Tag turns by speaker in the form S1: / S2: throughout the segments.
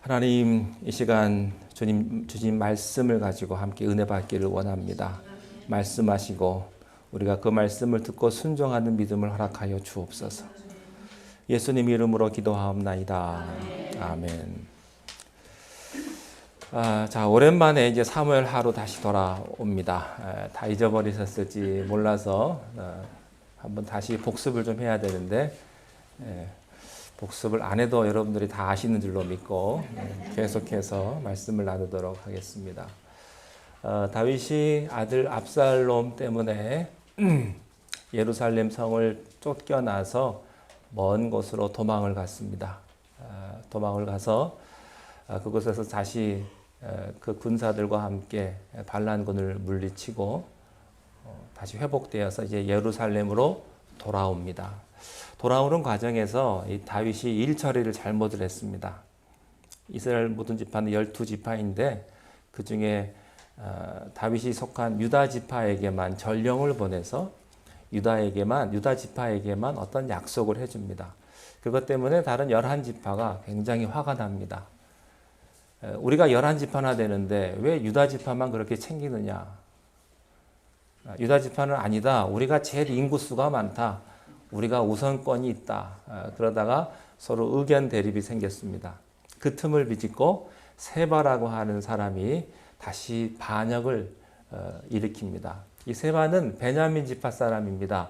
S1: 하나님, 이 시간 주님 주신 말씀을 가지고 함께 은혜 받기를 원합니다. 말씀하시고 우리가 그 말씀을 듣고 순종하는 믿음을 허락하여 주옵소서. 예수님 이름으로 기도하옵나이다. 아멘. 자, 오랜만에 이제 사무엘 하루 다시 돌아옵니다. 다 잊어버리셨을지 몰라서 한번 다시 복습을 좀 해야 되는데 복습을 안 해도 여러분들이 다 아시는 줄로 믿고 계속해서 말씀을 나누도록 하겠습니다. 다윗이 아들 압살롬 때문에 예루살렘 성을 쫓겨나서 먼 곳으로 도망을 갔습니다. 도망을 가서 그곳에서 다시 그 군사들과 함께 반란군을 물리치고 다시 회복되어서 이제 예루살렘으로 돌아옵니다. 돌아오는 과정에서 이 다윗이 일 처리를 잘못을 했습니다. 이스라엘 모든 지파는 12지파인데 그 중에 다윗이 속한 유다 지파에게만 전령을 보내서 유다 지파에게만 어떤 약속을 해줍니다. 그것 때문에 다른 11지파가 굉장히 화가 납니다. 우리가 11지파나 되는데 왜 유다 지파만 그렇게 챙기느냐? 유다 지파는 아니다. 우리가 제일 인구수가 많다. 우리가 우선권이 있다. 그러다가 서로 의견 대립이 생겼습니다. 그 틈을 비집고 세바라고 하는 사람이 다시 반역을 일으킵니다. 이 세바는 베냐민 지파 사람입니다.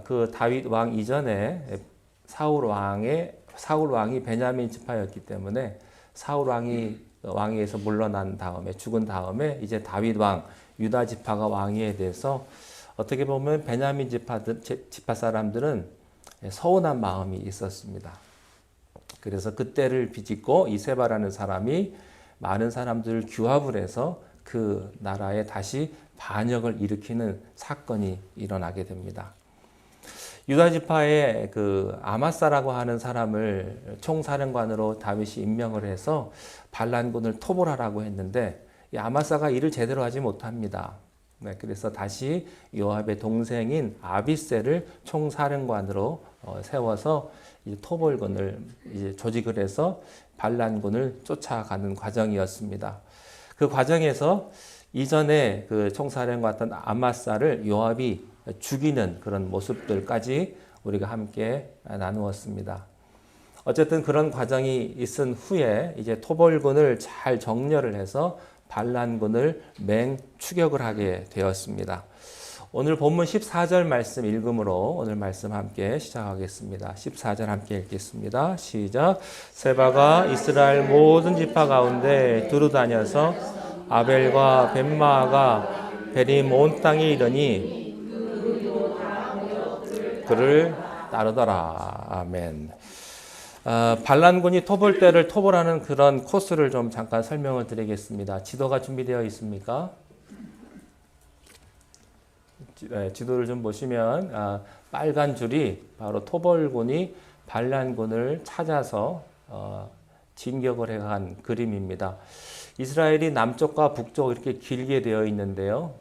S1: 그 다윗 왕 이전에 사울 왕이 베냐민 지파였기 때문에 사울 왕이 왕위에서 물러난 다음에 죽은 다음에 이제 다윗 왕 유다 지파가 왕위에 대해서 어떻게 보면 베냐민 지파 사람들은 서운한 마음이 있었습니다. 그래서 그때를 비집고 이 세바라는 사람이 많은 사람들을 규합을 해서 그 나라에 다시 반역을 일으키는 사건이 일어나게 됩니다. 유다 지파의 그 아마사라고 하는 사람을 총사령관으로 다윗이 임명을 해서 반란군을 토벌하라고 했는데 이 아마사가 일을 제대로 하지 못합니다. 그래서 다시 요압의 동생인 아비새를 총사령관으로 세워서 토벌군을 이제 조직을 해서 반란군을 쫓아가는 과정이었습니다. 그 과정에서 이전에 그 총사령관이었던 아마사를 요압이 죽이는 그런 모습들까지 우리가 함께 나누었습니다. 어쨌든 그런 과정이 있은 후에 이제 토벌군을 잘 정렬을 해서 반란군을 맹추격을 하게 되었습니다. 오늘 본문 14절 말씀 읽음으로 오늘 말씀 함께 시작하겠습니다. 14절 함께 읽겠습니다. 시작. 세바가 이스라엘 모든 지파 가운데 두루 다녀서 아벨과 벳마아가 베림 온 땅에 이르니 그를 따르더라. 아멘. 반란군이 토벌대를 토벌하는 그런 코스를 좀 잠깐 설명을 드리겠습니다. 지도가 준비되어 있습니까? 지도를 좀 보시면 빨간 줄이 바로 토벌군이 반란군을 찾아서 진격을 해간 그림입니다. 이스라엘이 남쪽과 북쪽 이렇게 길게 되어 있는데요.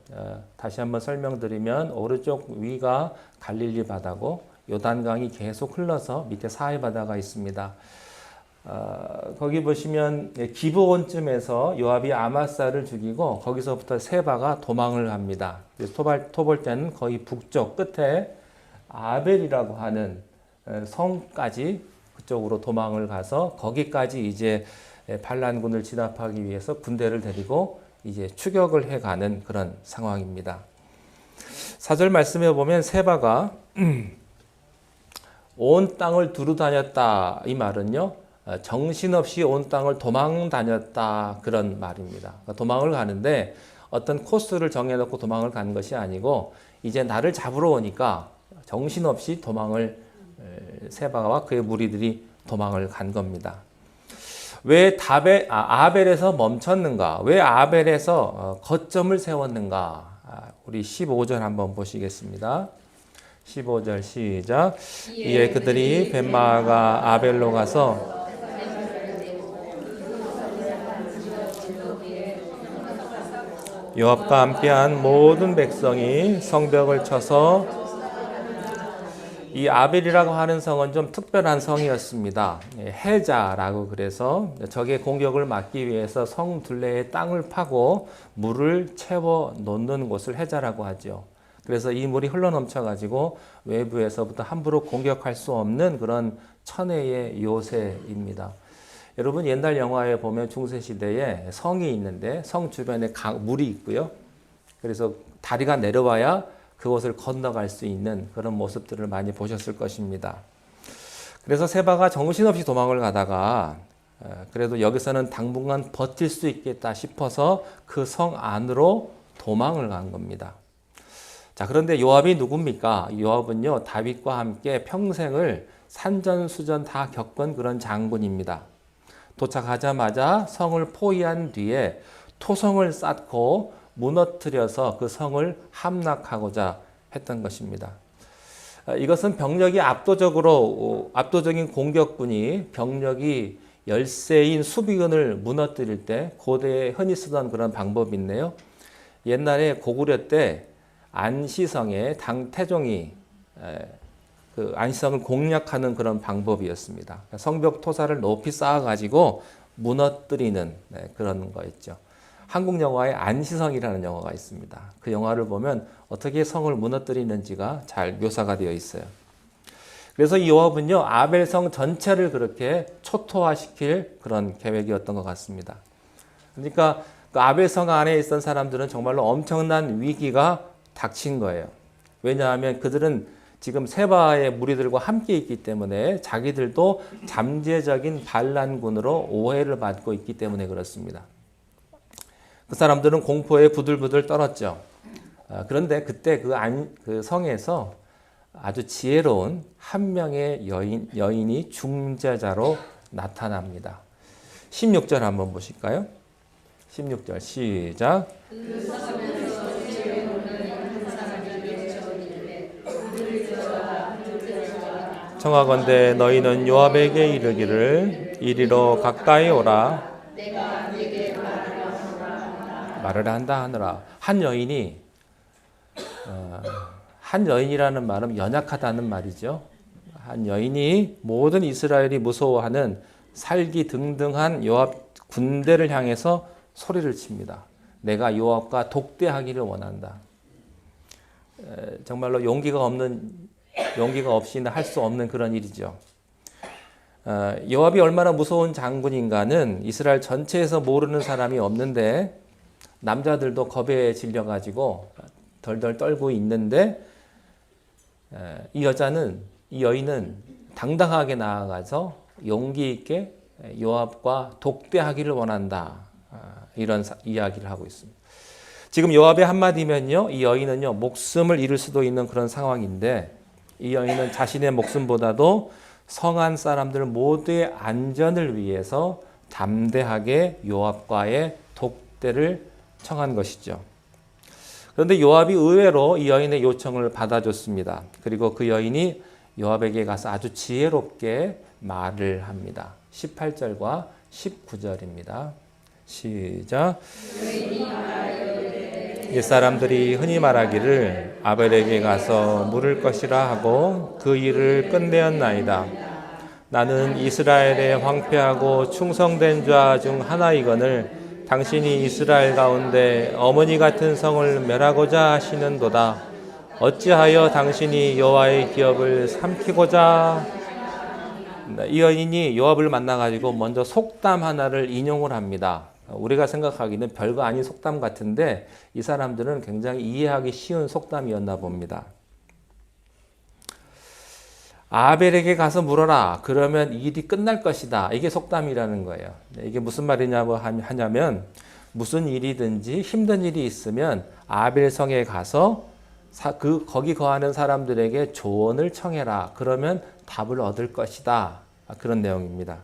S1: 다시 한번 설명드리면 오른쪽 위가 갈릴리 바다고 요단강이 계속 흘러서 밑에 사해 바다가 있습니다. 거기 보시면 기브온쯤에서 요압이 아마사를 죽이고 거기서부터 세바가 도망을 합니다. 토벌대는 거의 북쪽 끝에 아벨이라고 하는 성까지 그쪽으로 도망을 가서 거기까지 이제 반란군을 진압하기 위해서 군대를 데리고 이제 추격을 해가는 그런 상황입니다. 4절 말씀에 보면 세바가 온 땅을 두루 다녔다. 이 말은요, 정신없이 온 땅을 도망 다녔다. 그런 말입니다. 그러니까 도망을 가는데 어떤 코스를 정해놓고 도망을 가는 것이 아니고 이제 나를 잡으러 오니까 정신없이 세바와 그의 무리들이 도망을 간 겁니다. 왜 아벨에서 멈췄는가? 왜 아벨에서 거점을 세웠는가? 우리 15절 한번 보시겠습니다. 15절 시작. 이에 그들이 벳마아가 아벨로 가서 요압과 함께한 모든 백성이 성벽을 쳐서 이 아벨이라고 하는 성은 좀 특별한 성이었습니다. 해자라고 그래서 적의 공격을 막기 위해서 성 둘레에 땅을 파고 물을 채워 놓는 곳을 해자라고 하죠. 그래서 이 물이 흘러넘쳐 가지고 외부에서부터 함부로 공격할 수 없는 그런 천혜의 요새입니다. 여러분 옛날 영화에 보면 중세시대에 성이 있는데 성 주변에 물이 있고요. 그래서 다리가 내려와야 그곳을 건너갈 수 있는 그런 모습들을 많이 보셨을 것입니다. 그래서 세바가 정신없이 도망을 가다가 그래도 여기서는 당분간 버틸 수 있겠다 싶어서 그 성 안으로 도망을 간 겁니다. 자, 그런데 요압이 누굽니까? 요압은요, 다윗과 함께 평생을 산전수전 다 겪은 그런 장군입니다. 도착하자마자 성을 포위한 뒤에 토성을 쌓고 무너뜨려서 그 성을 함락하고자 했던 것입니다. 이것은 병력이 압도적인 공격군이 병력이 열세인 수비군을 무너뜨릴 때 고대에 흔히 쓰던 그런 방법인데요. 옛날에 고구려 때 안시성의 당태종이 그 안시성을 공략하는 그런 방법이었습니다. 성벽 토사를 높이 쌓아가지고 무너뜨리는 그런 거였죠. 한국 영화에 안시성이라는 영화가 있습니다. 그 영화를 보면 어떻게 성을 무너뜨리는지가 잘 묘사가 되어 있어요. 그래서 이 요압은요, 아벨성 전체를 그렇게 초토화시킬 그런 계획이었던 것 같습니다. 그러니까 그 아벨성 안에 있던 사람들은 정말로 엄청난 위기가 닥친 거예요. 왜냐하면 그들은 지금 세바의 무리들과 함께 있기 때문에 자기들도 잠재적인 반란군으로 오해를 받고 있기 때문에 그렇습니다. 그 사람들은 공포에 부들부들 떨었죠. 그런데 그때 그 성에서 아주 지혜로운 한 명의 여인이 중재자로 나타납니다. 16절 한번 보실까요? 16절 시작. 청하건대 너희는 요압에게 이르기를 이리로 가까이 오라. 말을 한다 하느라. 한 여인이라는 말은 연약하다는 말이죠. 한 여인이 모든 이스라엘이 무서워하는 살기등등한 요압 군대를 향해서 소리를 칩니다. 내가 요압과 독대하기를 원한다. 정말로 용기가 없이는 할 수 없는 그런 일이죠. 요압이 얼마나 무서운 장군인가는 이스라엘 전체에서 모르는 사람이 없는데 남자들도 겁에 질려가지고 덜덜 떨고 있는데 이 여인은 당당하게 나아가서 용기 있게 요압과 독대하기를 원한다. 이런 이야기를 하고 있습니다. 지금 요압의 한마디면요, 이 여인은요 목숨을 잃을 수도 있는 그런 상황인데 이 여인은 자신의 목숨보다도 성안 사람들 모두의 안전을 위해서 담대하게 요압과의 독대를 청한 것이죠. 그런데 요압이 의외로 이 여인의 요청을 받아줬습니다. 그리고 그 여인이 요압에게 가서 아주 지혜롭게 말을 합니다. 18절과 19절입니다. 시작. 옛사람들이 흔히 말하기를 아벨에게 가서 물을 것이라 하고 그 일을 끝내었나이다. 나는 이스라엘의 황폐하고 충성된 자 중 하나이거늘 당신이 이스라엘 가운데 어머니 같은 성을 멸하고자 하시는도다. 어찌하여 당신이 여호와의 기업을 삼키고자. 이 여인이 요압을 만나가지고 먼저 속담 하나를 인용을 합니다. 우리가 생각하기는 별거 아닌 속담 같은데 이 사람들은 굉장히 이해하기 쉬운 속담이었나 봅니다. 아벨에게 가서 물어라. 그러면 일이 끝날 것이다. 이게 속담이라는 거예요. 이게 무슨 말이냐고 하냐면 무슨 일이든지 힘든 일이 있으면 아벨성에 가서 거기 거하는 사람들에게 조언을 청해라. 그러면 답을 얻을 것이다. 그런 내용입니다.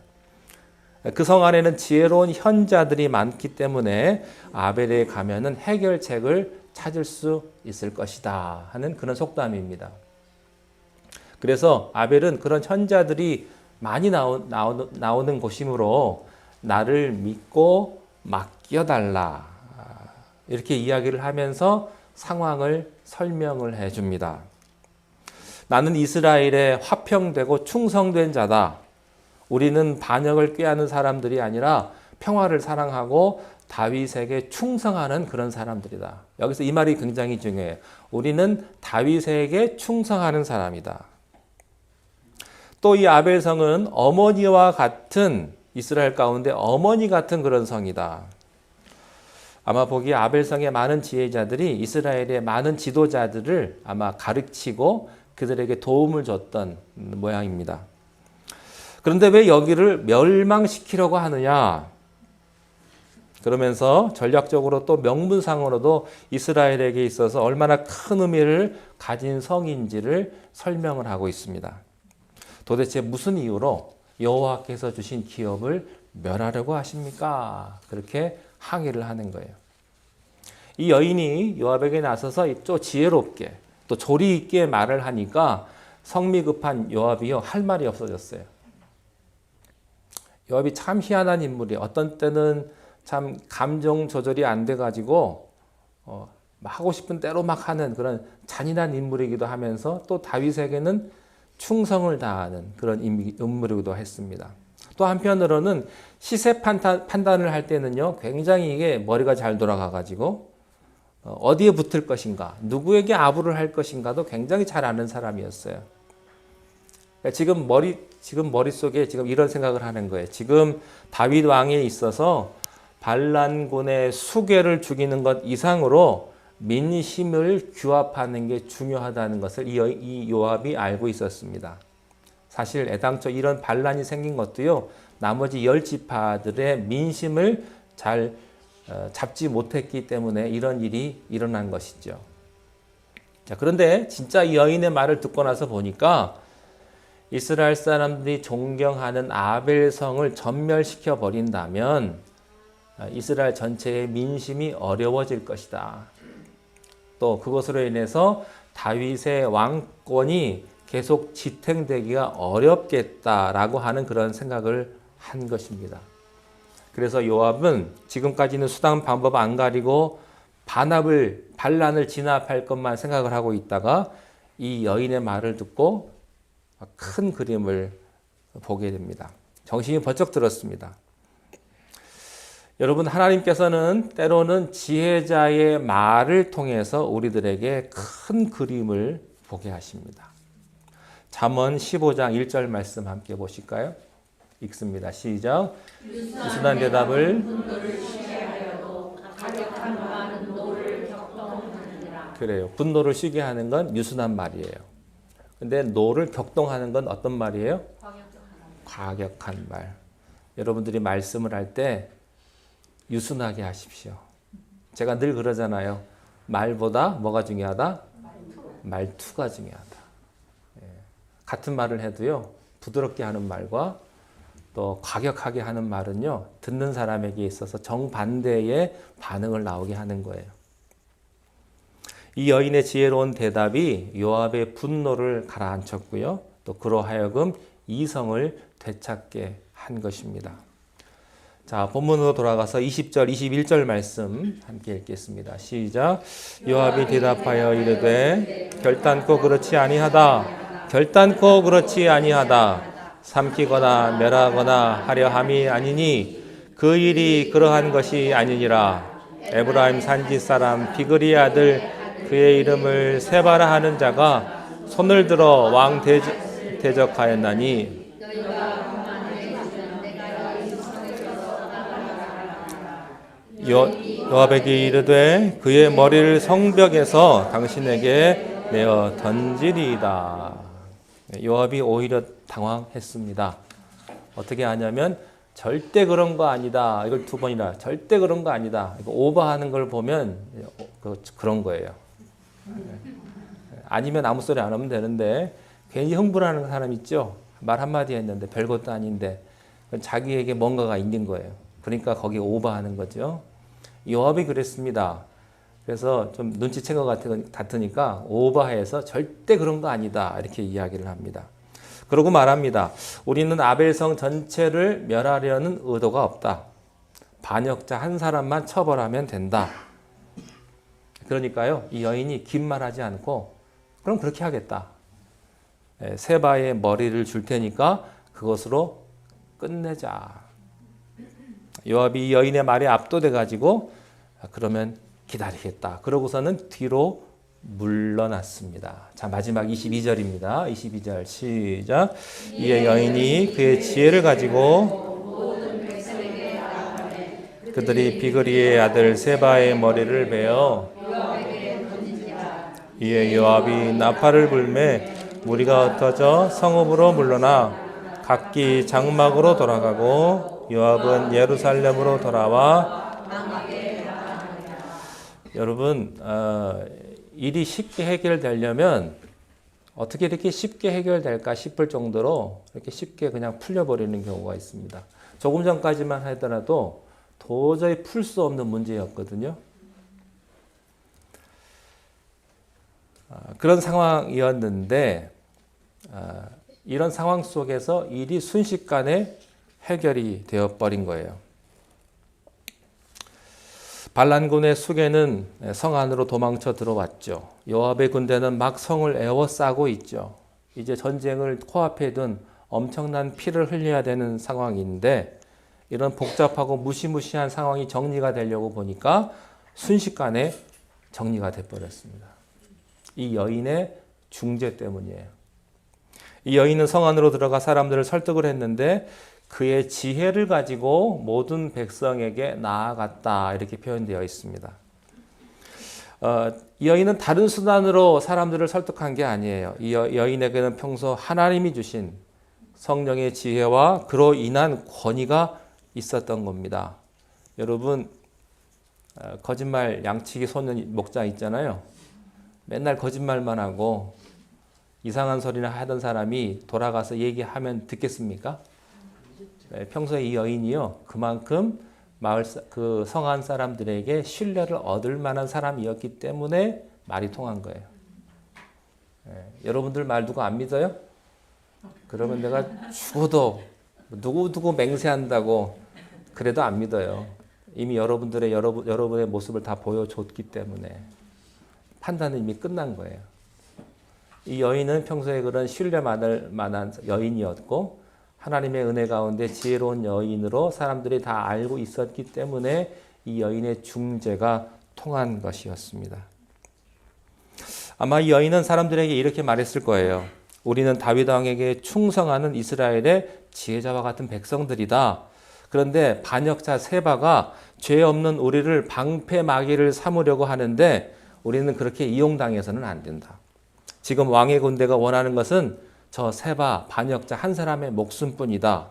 S1: 그 성 안에는 지혜로운 현자들이 많기 때문에 아벨에 가면은 해결책을 찾을 수 있을 것이다 하는 그런 속담입니다. 그래서 아벨은 그런 현자들이 많이 나오는 곳이므로 나를 믿고 맡겨달라 이렇게 이야기를 하면서 상황을 설명을 해줍니다. 나는 이스라엘에 화평되고 충성된 자다. 우리는 반역을 꾀하는 사람들이 아니라 평화를 사랑하고 다윗에게 충성하는 그런 사람들이다. 여기서 이 말이 굉장히 중요해요. 우리는 다윗에게 충성하는 사람이다. 또 이 아벨성은 어머니와 같은, 이스라엘 가운데 어머니 같은 그런 성이다. 아마 보기에 아벨성의 많은 지혜자들이 이스라엘의 많은 지도자들을 아마 가르치고 그들에게 도움을 줬던 모양입니다. 그런데 왜 여기를 멸망시키려고 하느냐? 그러면서 전략적으로 또 명분상으로도 이스라엘에게 있어서 얼마나 큰 의미를 가진 성인지를 설명을 하고 있습니다. 도대체 무슨 이유로 여호와께서 주신 기업을 멸하려고 하십니까? 그렇게 항의를 하는 거예요. 이 여인이 요압에게 나서서 또 지혜롭게 또 조리 있게 말을 하니까 성미 급한 요압이요 할 말이 없어졌어요. 요압이 참 희한한 인물이에요. 어떤 때는 참 감정 조절이 안 돼가지고 하고 싶은 대로 막 하는 그런 잔인한 인물이기도 하면서 또 다윗에게는 충성을 다하는 그런 인물이기도 했습니다. 또 한편으로는 시세 판단을 할 때는요 굉장히 이게 머리가 잘 돌아가가지고 어디에 붙을 것인가, 누구에게 아부를 할 것인가도 굉장히 잘 아는 사람이었어요. 지금 머릿속에 지금 이런 생각을 하는 거예요. 지금 다윗 왕에 있어서 반란군의 수괴를 죽이는 것 이상으로 민심을 규합하는 게 중요하다는 것을 이 요압이 알고 있었습니다. 사실 애당초 이런 반란이 생긴 것도요, 나머지 10지파들의 민심을 잘 잡지 못했기 때문에 이런 일이 일어난 것이죠. 자, 그런데 진짜 이 여인의 말을 듣고 나서 보니까 이스라엘 사람들이 존경하는 아벨성을 전멸시켜 버린다면 이스라엘 전체의 민심이 어려워질 것이다. 또 그것으로 인해서 다윗의 왕권이 계속 지탱되기가 어렵겠다라고 하는 그런 생각을 한 것입니다. 그래서 요압은 지금까지는 수단 방법 안 가리고 반란을 진압할 것만 생각을 하고 있다가 이 여인의 말을 듣고 큰 그림을 보게 됩니다. 정신이 번쩍 들었습니다. 여러분, 하나님께서는 때로는 지혜자의 말을 통해서 우리들에게 큰 그림을 보게 하십니다. 잠언 15장 1절 말씀 함께 보실까요? 읽습니다. 시작. 유순한 대답을 그래요. 분노를 쉬게 하는 건 유순한 말이에요. 근데 노를 격동하는 건 어떤 말이에요? 과격한 말. 여러분들이 말씀을 할 때 유순하게 하십시오. 제가 늘 그러잖아요. 말보다 뭐가 중요하다? 말투가 중요하다. 같은 말을 해도요, 부드럽게 하는 말과 또 과격하게 하는 말은요, 듣는 사람에게 있어서 정반대의 반응을 나오게 하는 거예요. 이 여인의 지혜로운 대답이 요압의 분노를 가라앉혔고요, 또 그로 하여금 이성을 되찾게 한 것입니다. 자, 본문으로 돌아가서 20절, 21절 말씀 함께 읽겠습니다. 시작. 요압이 대답하여 이르되 결단코 그렇지 아니하다. 결단코 그렇지 아니하다. 삼키거나 멸하거나 하려 함이 아니니 그 일이 그러한 것이 아니니라. 에브라임 산지 사람 비그리의 아들 그의 이름을 세바라 하는 자가 손을 들어 왕 대적하였나니 요압에게 이르되 그의 머리를 성벽에서 당신에게 내어 던지리이다. 요압이 오히려 당황했습니다. 어떻게 하냐면 절대 그런 거 아니다. 이걸 두 번이나 절대 그런 거 아니다. 이거 오버하는 걸 보면 그런 거예요. 아니면 아무 소리 안 하면 되는데 괜히 흥분하는 사람 있죠. 말 한마디 했는데 별것도 아닌데 자기에게 뭔가가 있는 거예요. 그러니까 거기 오버하는 거죠. 요압이 그랬습니다. 그래서 좀 눈치챈 것 같으니까 오버해서 절대 그런 거 아니다 이렇게 이야기를 합니다. 그러고 말합니다. 우리는 아벨성 전체를 멸하려는 의도가 없다. 반역자 한 사람만 처벌하면 된다. 그러니까요, 이 여인이 긴 말하지 않고 그럼 그렇게 하겠다. 세바의 머리를 줄 테니까 그것으로 끝내자. 요압이 이 여인의 말에 압도돼 가지고 그러면 기다리겠다. 그러고서는 뒤로 물러났습니다. 자, 마지막 22절입니다. 22절 시작. 이에 여인이 그의 지혜를 가지고 그들이 비그리의 아들 세바의 머리를 베어 이에 요압이 나팔을 불매 무리가 흩어져 성읍으로 물러나 각기 장막으로 돌아가고 요압은 예루살렘으로 돌아와 여러분 일이 쉽게 해결되려면 어떻게 이렇게 쉽게 해결될까 싶을 정도로 이렇게 쉽게 그냥 풀려버리는 경우가 있습니다. 조금 전까지만 하더라도 도저히 풀 수 없는 문제였거든요. 그런 상황이었는데 이런 상황 속에서 일이 순식간에 해결이 되어버린 거예요. 반란군의 수계는 성 안으로 도망쳐 들어왔죠. 요압의 군대는 막 성을 에워싸고 있죠. 이제 전쟁을 코앞에 둔 엄청난 피를 흘려야 되는 상황인데 이런 복잡하고 무시무시한 상황이 정리가 되려고 보니까 순식간에 정리가 돼버렸습니다. 이 여인의 중재 때문이에요. 이 여인은 성 안으로 들어가 사람들을 설득을 했는데 그의 지혜를 가지고 모든 백성에게 나아갔다 이렇게 표현되어 있습니다. 이 여인은 다른 수단으로 사람들을 설득한 게 아니에요. 이 여인에게는 평소 하나님이 주신 성령의 지혜와 그로 인한 권위가 있었던 겁니다. 여러분 거짓말 양치기 소년 목자 있잖아요. 맨날 거짓말만 하고 이상한 소리나 하던 사람이 돌아가서 얘기하면 듣겠습니까? 평소에 이 여인이요 그만큼 마을 그 성한 사람들에게 신뢰를 얻을 만한 사람이었기 때문에 말이 통한 거예요. 여러분들 말 누구 안 믿어요? 그러면 내가 죽어도 누구 맹세한다고 그래도 안 믿어요. 이미 여러분의 모습을 다 보여줬기 때문에 판단은 이미 끝난 거예요. 이 여인은 평소에 그런 신뢰받을 만한 여인이었고 하나님의 은혜 가운데 지혜로운 여인으로 사람들이 다 알고 있었기 때문에 이 여인의 중재가 통한 것이었습니다. 아마 이 여인은 사람들에게 이렇게 말했을 거예요. 우리는 다윗 왕에게 충성하는 이스라엘의 지혜자와 같은 백성들이다. 그런데 반역자 세바가 죄 없는 우리를 방패막이를 삼으려고 하는데 우리는 그렇게 이용당해서는 안 된다. 지금 왕의 군대가 원하는 것은 저 세바 반역자 한 사람의 목숨뿐이다.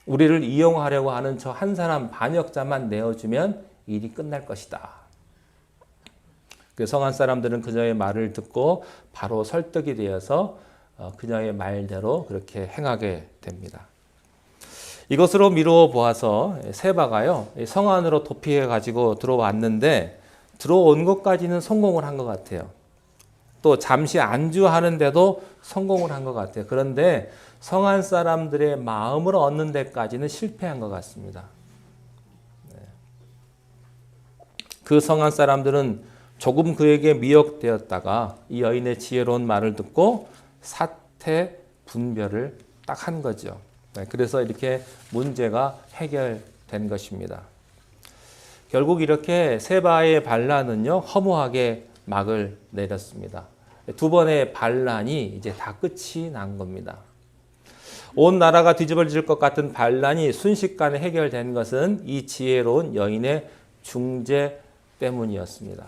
S1: 우리를 이용하려고 하는 저 한 사람 반역자만 내어주면 일이 끝날 것이다. 그 성한 사람들은 그녀의 말을 듣고 바로 설득이 되어서 그녀의 말대로 그렇게 행하게 됩니다. 이것으로 미루어 보아서 세바가요 성 안으로 도피해 가지고 들어왔는데 들어온 것까지는 성공을 한 것 같아요. 또 잠시 안주하는데도 성공을 한 것 같아요. 그런데 성한 사람들의 마음을 얻는 데까지는 실패한 것 같습니다. 그 성한 사람들은 조금 그에게 미혹되었다가 이 여인의 지혜로운 말을 듣고 사태 분별을 딱 한 거죠. 그래서 이렇게 문제가 해결된 것입니다. 결국 이렇게 세바의 반란은요 허무하게 막을 내렸습니다. 두 번의 반란이 이제 다 끝이 난 겁니다. 온 나라가 뒤집어질 것 같은 반란이 순식간에 해결된 것은 이 지혜로운 여인의 중재 때문이었습니다.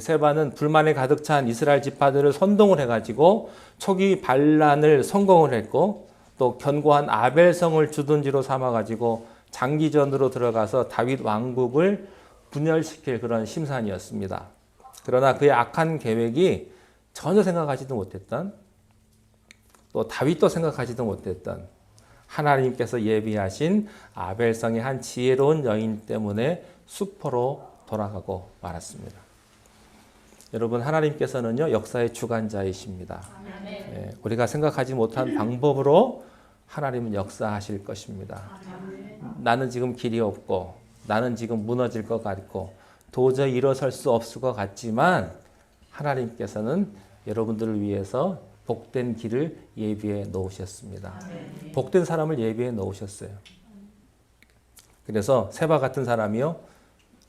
S1: 세바는 불만에 가득 찬 이스라엘 지파들을 선동을 해가지고 초기 반란을 성공을 했고 또 견고한 아벨성을 주둔지로 삼아가지고 장기전으로 들어가서 다윗 왕국을 분열시킬 그런 심산이었습니다. 그러나 그의 악한 계획이 전혀 생각하지도 못했던 또 다윗도 생각하지도 못했던 하나님께서 예비하신 아벨성의 한 지혜로운 여인 때문에 수포로 돌아가고 말았습니다. 여러분 하나님께서는요 역사의 주관자이십니다. 우리가 생각하지 못한 방법으로 하나님은 역사하실 것입니다. 나는 지금 길이 없고 나는 지금 무너질 것 같고 도저히 일어설 수 없을 것 같지만 하나님께서는 여러분들을 위해서 복된 길을 예비해 놓으셨습니다. 복된 사람을 예비해 놓으셨어요. 그래서 세바 같은 사람이요,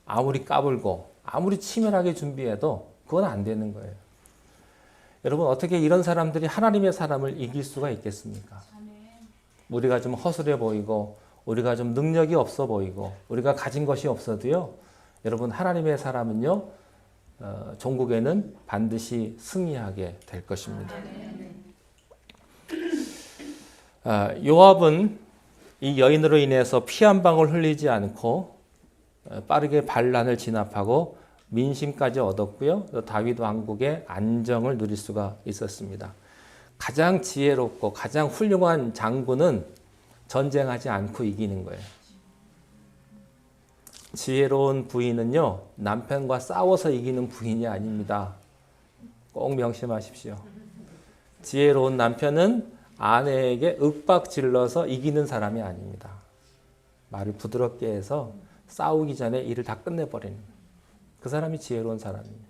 S1: 아무리 까불고 아무리 치밀하게 준비해도 그건 안 되는 거예요. 여러분, 어떻게 이런 사람들이 하나님의 사람을 이길 수가 있겠습니까? 우리가 좀 허술해 보이고 우리가 좀 능력이 없어 보이고 우리가 가진 것이 없어도요, 여러분, 하나님의 사람은요, 종국에는 반드시 승리하게 될 것입니다. 요압은 이 여인으로 인해서 피 한 방울 흘리지 않고 빠르게 반란을 진압하고 민심까지 얻었고요. 다윗 왕국의 안정을 누릴 수가 있었습니다. 가장 지혜롭고 가장 훌륭한 장군은 전쟁하지 않고 이기는 거예요. 지혜로운 부인은요, 남편과 싸워서 이기는 부인이 아닙니다. 꼭 명심하십시오. 지혜로운 남편은 아내에게 윽박질러서 이기는 사람이 아닙니다. 말을 부드럽게 해서 싸우기 전에 일을 다 끝내버리는, 그 사람이 지혜로운 사람입니다.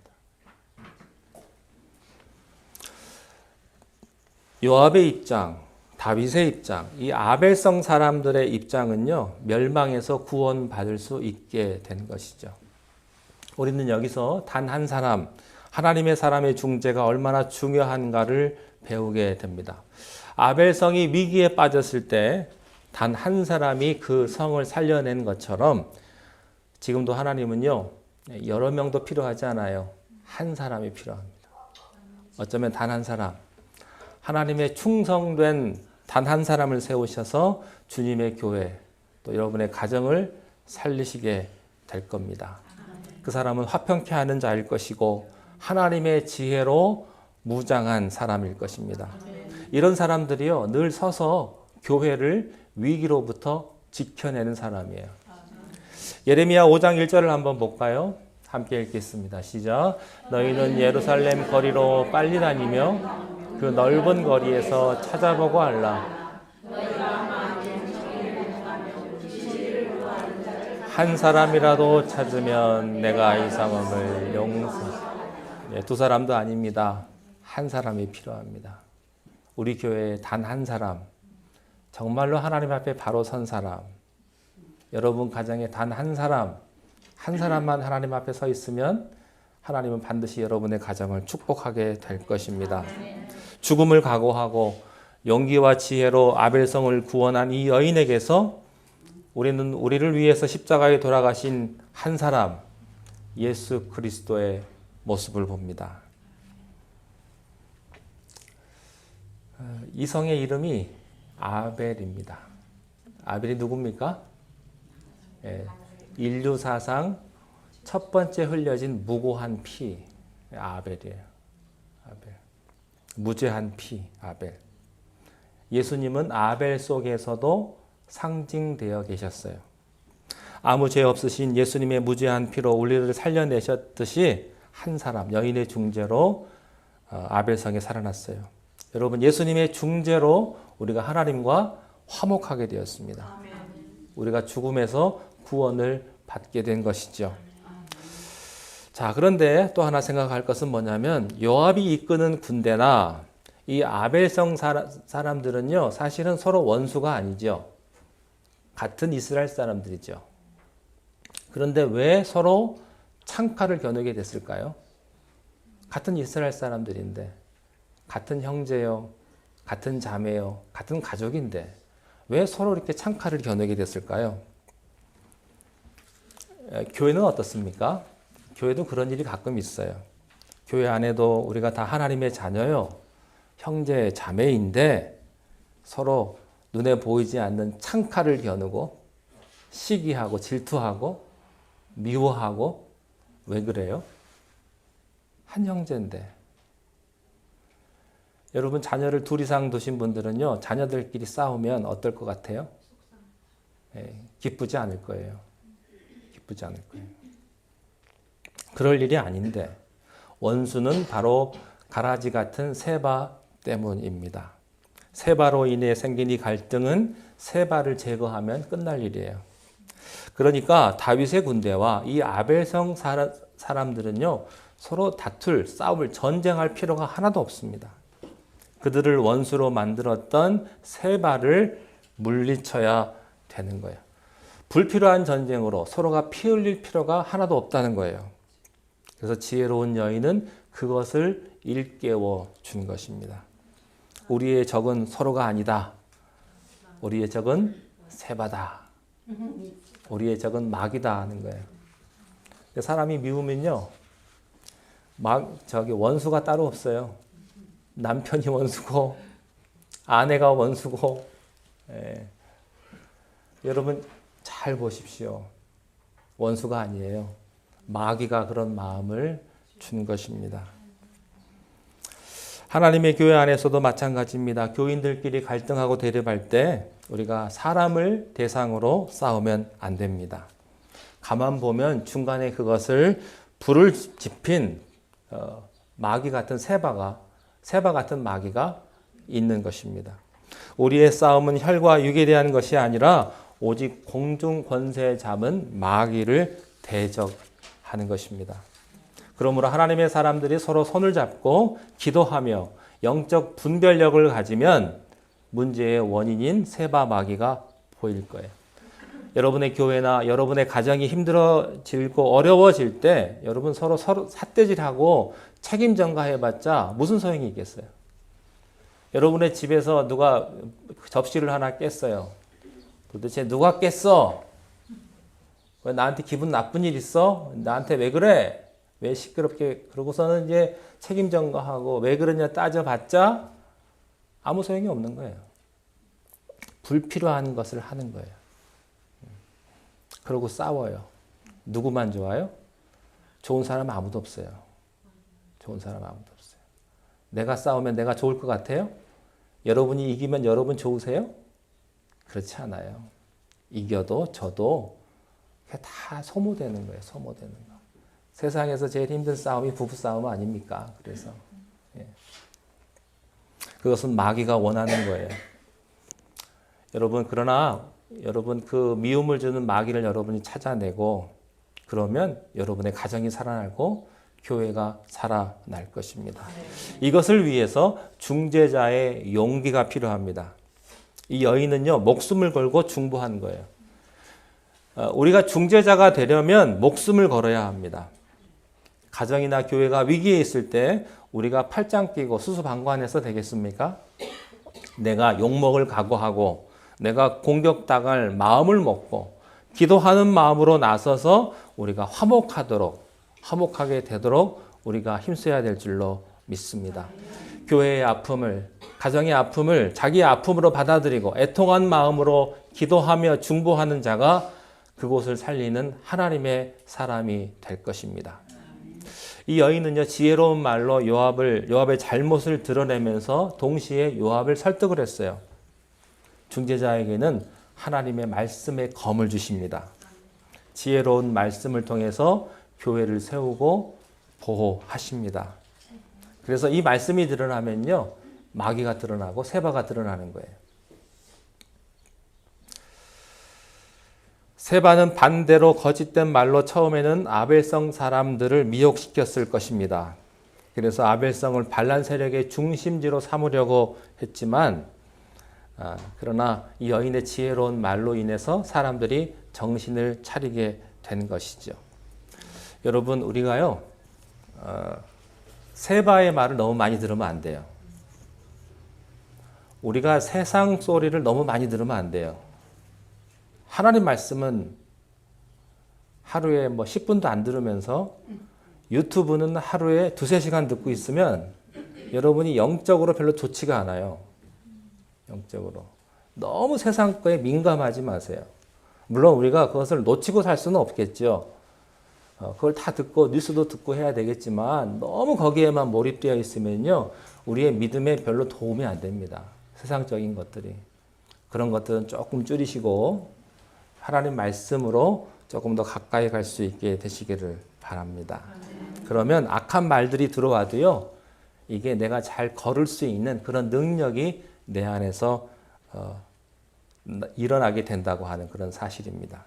S1: 요압의 입장, 다윗의 입장, 이 아벨성 사람들의 입장은요, 멸망에서 구원받을 수 있게 된 것이죠. 우리는 여기서 단 한 사람, 하나님의 사람의 중재가 얼마나 중요한가를 배우게 됩니다. 아벨성이 위기에 빠졌을 때 단 한 사람이 그 성을 살려낸 것처럼 지금도 하나님은요, 여러 명도 필요하지 않아요. 한 사람이 필요합니다. 어쩌면 단 한 사람, 하나님의 충성된 단 한 사람을 세우셔서 주님의 교회, 또 여러분의 가정을 살리시게 될 겁니다. 그 사람은 화평케 하는 자일 것이고 하나님의 지혜로 무장한 사람일 것입니다. 이런 사람들이요, 늘 서서 교회를 위기로부터 지켜내는 사람이에요. 예레미야 5장 1절을 한번 볼까요? 함께 읽겠습니다. 시작. 너희는 예루살렘 거리로 빨리 다니며 그 넓은 거리에서 찾아보고 알라. 한 사람이라도 찾으면 내가 이 상황을 용서. 두 사람도 아닙니다. 한 사람이 필요합니다. 우리 교회에 단 한 사람, 정말로 하나님 앞에 바로 선 사람, 여러분 가정에 단 한 사람, 한 사람만 하나님 앞에 서 있으면 하나님은 반드시 여러분의 가정을 축복하게 될 것입니다. 죽음을 각오하고 용기와 지혜로 아벨성을 구원한 이 여인에게서 우리는 우리를 위해서 십자가에 돌아가신 한 사람, 예수 그리스도의 모습을 봅니다. 이 성의 이름이 아벨입니다. 아벨이 누굽니까? 인류 사상 첫 번째 흘려진 무고한 피, 아벨이에요. 아벨. 무죄한 피, 아벨. 예수님은 아벨 속에서도 상징되어 계셨어요. 아무 죄 없으신 예수님의 무죄한 피로 우리를 살려내셨듯이 한 사람, 여인의 중재로 아벨성에 살아났어요. 여러분, 예수님의 중재로 우리가 하나님과 화목하게 되었습니다. 우리가 죽음에서 구원을 받게 된 것이죠. 자, 그런데 또 하나 생각할 것은 뭐냐면 요압이 이끄는 군대나 이 아벨성 사람들은요, 사실은 서로 원수가 아니죠. 같은 이스라엘 사람들이죠. 그런데 왜 서로 창칼을 겨누게 됐을까요? 같은 이스라엘 사람들인데, 같은 형제요, 같은 자매요, 같은 가족인데 왜 서로 이렇게 창칼을 겨누게 됐을까요? 교회는 어떻습니까? 교회도 그런 일이 가끔 있어요. 교회 안에도 우리가 다 하나님의 자녀요, 형제, 자매인데 서로 눈에 보이지 않는 창칼을 겨누고 시기하고 질투하고 미워하고. 왜 그래요? 한 형제인데. 여러분, 자녀를 둘 이상 두신 분들은요, 자녀들끼리 싸우면 어떨 것 같아요? 기쁘지 않을 거예요. 기쁘지 않을 거예요. 그럴 일이 아닌데 원수는 바로 가라지 같은 세바 때문입니다. 세바로 인해 생긴 이 갈등은 세바를 제거하면 끝날 일이에요. 그러니까 다윗의 군대와 이 아벨성 사람들은요, 서로 다툴, 싸움을, 전쟁할 필요가 하나도 없습니다. 그들을 원수로 만들었던 세바를 물리쳐야 되는 거예요. 불필요한 전쟁으로 서로가 피 흘릴 필요가 하나도 없다는 거예요. 그래서 지혜로운 여인은 그것을 일깨워 준 것입니다. 우리의 적은 서로가 아니다. 우리의 적은 세바다. 우리의 적은 마귀다 하는 거예요. 사람이 미우면요, 원수가 따로 없어요. 남편이 원수고, 아내가 원수고, 여러분 잘 보십시오. 원수가 아니에요. 마귀가 그런 마음을 준 것입니다. 하나님의 교회 안에서도 마찬가지입니다. 교인들끼리 갈등하고 대립할 때 우리가 사람을 대상으로 싸우면 안 됩니다. 가만 보면 중간에 그것을 불을 지핀 마귀 같은 세바 같은 마귀가 있는 것입니다. 우리의 싸움은 혈과 육에 대한 것이 아니라 오직 공중 권세에 잡은 마귀를 대적하는 것입니다. 그러므로 하나님의 사람들이 서로 손을 잡고 기도하며 영적 분별력을 가지면 문제의 원인인 세바 마귀가 보일 거예요. 여러분의 교회나 여러분의 가정이 힘들어지고 어려워질 때 여러분 서로 삿대질하고 책임 전가해봤자 무슨 소용이 있겠어요? 여러분의 집에서 누가 접시를 하나 깼어요. 도대체 누가 깼어? 왜 나한테 기분 나쁜 일 있어? 나한테 왜 그래? 왜 시끄럽게? 그러고서는 이제 책임 전가하고 왜 그러냐 따져봤자 아무 소용이 없는 거예요. 불필요한 것을 하는 거예요. 그러고 싸워요. 누구만 좋아요? 좋은 사람 아무도 없어요. 좋은 사람 아무도 없어요. 내가 싸우면 내가 좋을 것 같아요? 여러분이 이기면 여러분 좋으세요? 그렇지 않아요. 이겨도 저도 다 소모되는 거예요. 소모되는 거. 세상에서 제일 힘든 싸움이 부부싸움 아닙니까? 그래서 그것은 마귀가 원하는 거예요. 여러분, 그러나 여러분 그 미움을 주는 마귀를 여러분이 찾아내고 그러면 여러분의 가정이 살아나고 교회가 살아날 것입니다. 이것을 위해서 중재자의 용기가 필요합니다. 이 여인은요, 목숨을 걸고 중보한 거예요. 우리가 중재자가 되려면 목숨을 걸어야 합니다. 가정이나 교회가 위기에 있을 때 우리가 팔짱 끼고 수수방관해서 되겠습니까? 내가 욕먹을 각오하고 내가 공격당할 마음을 먹고 기도하는 마음으로 나서서 우리가 화목하게 되도록 우리가 힘써야 될 줄로 믿습니다. 교회의 아픔을, 가정의 아픔을 자기의 아픔으로 받아들이고 애통한 마음으로 기도하며 중보하는 자가 그곳을 살리는 하나님의 사람이 될 것입니다. 이 여인은요, 지혜로운 말로 요압의 잘못을 드러내면서 동시에 요압을 설득을 했어요. 중재자에게는 하나님의 말씀의 검을 주십니다. 지혜로운 말씀을 통해서 교회를 세우고 보호하십니다. 그래서 이 말씀이 드러나면요, 마귀가 드러나고 세바가 드러나는 거예요. 세바는 반대로 거짓된 말로 처음에는 아벨성 사람들을 미혹시켰을 것입니다. 그래서 아벨성을 반란 세력의 중심지로 삼으려고 했지만 그러나 이 여인의 지혜로운 말로 인해서 사람들이 정신을 차리게 된 것이죠. 여러분, 우리가요, 세바의 말을 너무 많이 들으면 안 돼요. 우리가 세상 소리를 너무 많이 들으면 안 돼요. 하나님 말씀은 하루에 10분도 안 들으면서 유튜브는 하루에 2-3시간 듣고 있으면 여러분이 영적으로 별로 좋지가 않아요. 영적으로. 너무 세상 거에 민감하지 마세요. 물론 우리가 그것을 놓치고 살 수는 없겠죠. 그걸 다 듣고 뉴스도 듣고 해야 되겠지만 너무 거기에만 몰입되어 있으면요, 우리의 믿음에 별로 도움이 안 됩니다. 세상적인 것들이. 그런 것들은 조금 줄이시고 하나님 말씀으로 조금 더 가까이 갈 수 있게 되시기를 바랍니다. 그러면 악한 말들이 들어와도요, 이게 내가 잘 걸을 수 있는 그런 능력이 내 안에서 일어나게 된다고 하는 그런 사실입니다.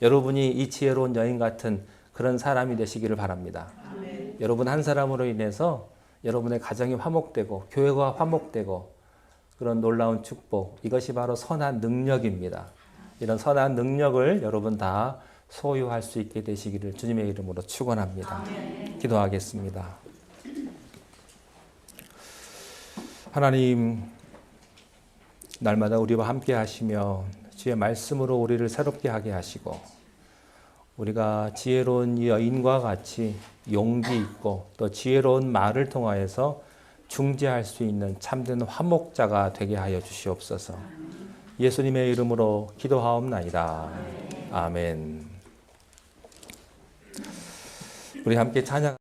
S1: 여러분이 이 지혜로운 여인 같은 그런 사람이 되시기를 바랍니다. 여러분 한 사람으로 인해서 여러분의 가정이 화목되고 교회가 화목되고 그런 놀라운 축복, 이것이 바로 선한 능력입니다. 이런 선한 능력을 여러분 다 소유할 수 있게 되시기를 주님의 이름으로 축원합니다. 기도하겠습니다. 하나님, 날마다 우리와 함께 하시며 주의 말씀으로 우리를 새롭게 하게 하시고 우리가 지혜로운 여인과 같이 용기 있고 또 지혜로운 말을 통하여서 중재할 수 있는 참된 화목자가 되게 하여 주시옵소서. 예수님의 이름으로 기도하옵나이다. 아멘. 우리 함께 찬양